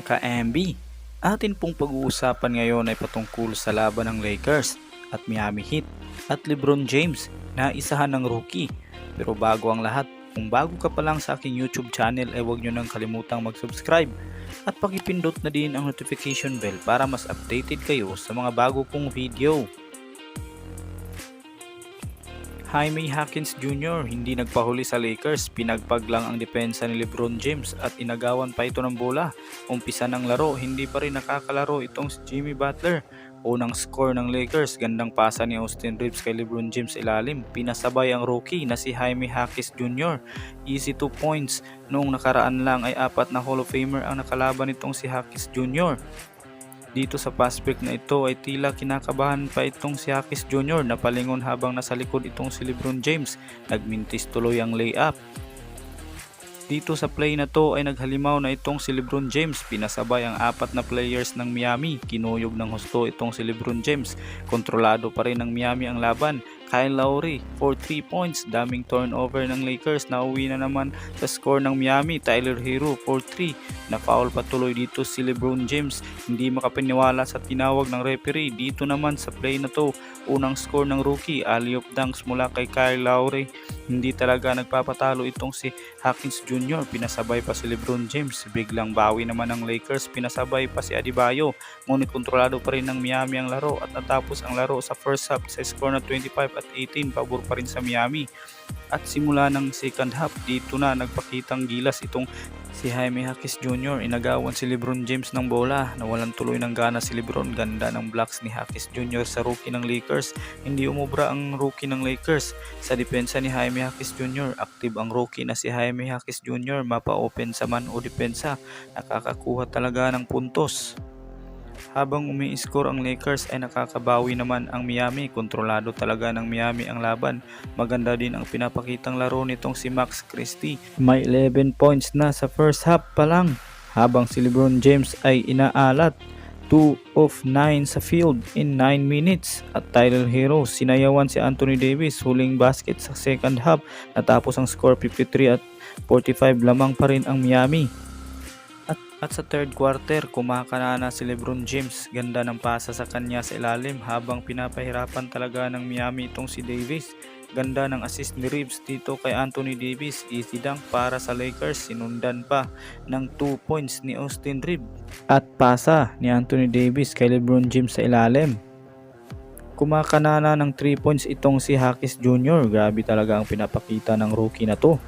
ka-MB. Atin pong pag-uusapan ngayon ay patungkol sa laban ng Lakers at Miami Heat at LeBron James na isahan ng rookie. Pero bago ang lahat, kung bago ka pa lang sa aking YouTube channel ay huwag nyo nang kalimutang mag-subscribe at pakipindot na din ang notification bell para mas updated kayo sa mga bago kong video. Jaime Jackson Jr. hindi nagpahuli sa Lakers, pinagpag lang ang depensa ni LeBron James at inagawan pa ito ng bola. Umpisa ng laro, hindi pa rin nakakalaro itong si Jimmy Butler. Unang score ng Lakers, gandang pasa ni Austin Reeves kay LeBron James ilalim. Pinasabay ang rookie na si Jaime Jackson Jr. Easy 2 points. Noong nakaraan lang ay 4 na Hall of Famer ang nakalaban nitong si Jackson Jr. Dito sa fast break na ito ay tila kinakabahan pa itong si Jackson Jr. na palingon habang nasa likod itong si LeBron James. Nagmintis tuloy ang layup. Dito sa play na to ay naghalimaw na itong si LeBron James. Pinasabay ang 4 na players ng Miami. Kinuyog ng husto itong si LeBron James. Kontrolado pa rin ng Miami ang laban. Kyle Lowry for 3 points. Daming turnover ng Lakers. Nauwi na naman sa score ng Miami. Tyler Hero for 3. Na-foul patuloy dito si LeBron James. Hindi makapaniwala sa tinawag ng referee. Dito naman sa play na to, unang score ng rookie. Alley-oop dunks mula kay Kyle Lowry. Hindi talaga nagpapatalo itong si Hawkins Jr. Pinasabay pa si LeBron James. Biglang bawi naman ng Lakers. Pinasabay pa si Adebayo. Ngunit kontrolado pa rin ng Miami ang laro at natapos ang laro sa first half sa score na 25 at 18. Pabor pa rin sa Miami. At simula ng second half, dito na nagpakitang gilas itong si Jaime Jackson Jr. Inagawan si LeBron James ng bola. Nawalan tuloy ng gana si LeBron. Ganda ng blocks ni Jackson Jr. sa rookie ng Lakers. Hindi umubra ang rookie ng Lakers. Sa depensa ni Jaime Jackson Jr., active ang rookie na si Jaime Jackson Jr. Mapa-open sa man o depensa. Nakakakuha talaga ng puntos. Habang umi-score ang Lakers ay nakakabawi naman ang Miami. Kontrolado talaga ng Miami ang laban. Maganda din ang pinapakitang laro nitong si Max Christie. May 11 points na sa first half pa lang. Habang si LeBron James ay inaalat. 2 of 9 sa field in 9 minutes. At Tyler Hero, sinayawan si Anthony Davis. Huling basket sa second half. Natapos ang score 53 at 45 lamang pa rin ang Miami. At sa third quarter, kumakanana si LeBron James. Ganda ng pasa sa kanya sa ilalim habang pinapahirapan talaga ng Miami itong si Davis. Ganda ng assist ni Reeves dito kay Anthony Davis. Easy dunk para sa Lakers. Sinundan pa ng 2 points ni Austin Reeves. At pasa ni Anthony Davis kay LeBron James sa ilalim. Kumakanana ng 3 points itong si Jackson Jr. Grabe talaga ang pinapakita ng rookie na to.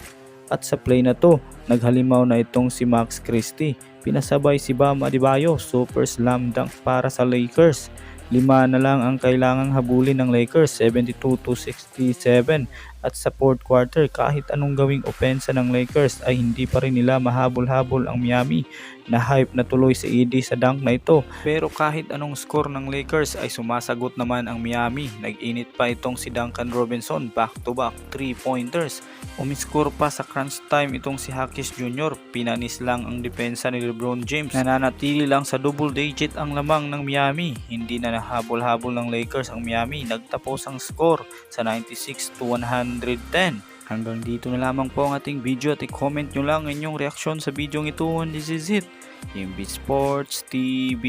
At sa play na to, naghalimaw na itong si Max Christie. Pinasabay si Bam Adebayo, super slam dunk para sa Lakers. 5 na lang ang kailangang habulin ng Lakers, 72-67. At sa fourth quarter, kahit anong gawing opensa ng Lakers ay hindi pa rin nila mahabol-habol ang Miami. Na-hype na tuloy si AD sa dunk na ito. Pero kahit anong score ng Lakers ay sumasagot naman ang Miami. Nag-init pa itong si Duncan Robinson, back-to-back 3-pointers. Umiscore pa sa crunch time itong si Jackson Jr. Pinanis lang ang depensa ni LeBron James. Nananatili lang sa double digit ang lamang ng Miami. Hindi na nahabol-habol ng Lakers ang Miami. Nagtapos ang score sa 96-110. Hanggang dito na lamang po ang ating video at i-comment nyo lang inyong reaksyon sa video ito. And this is it, MB Sports TV.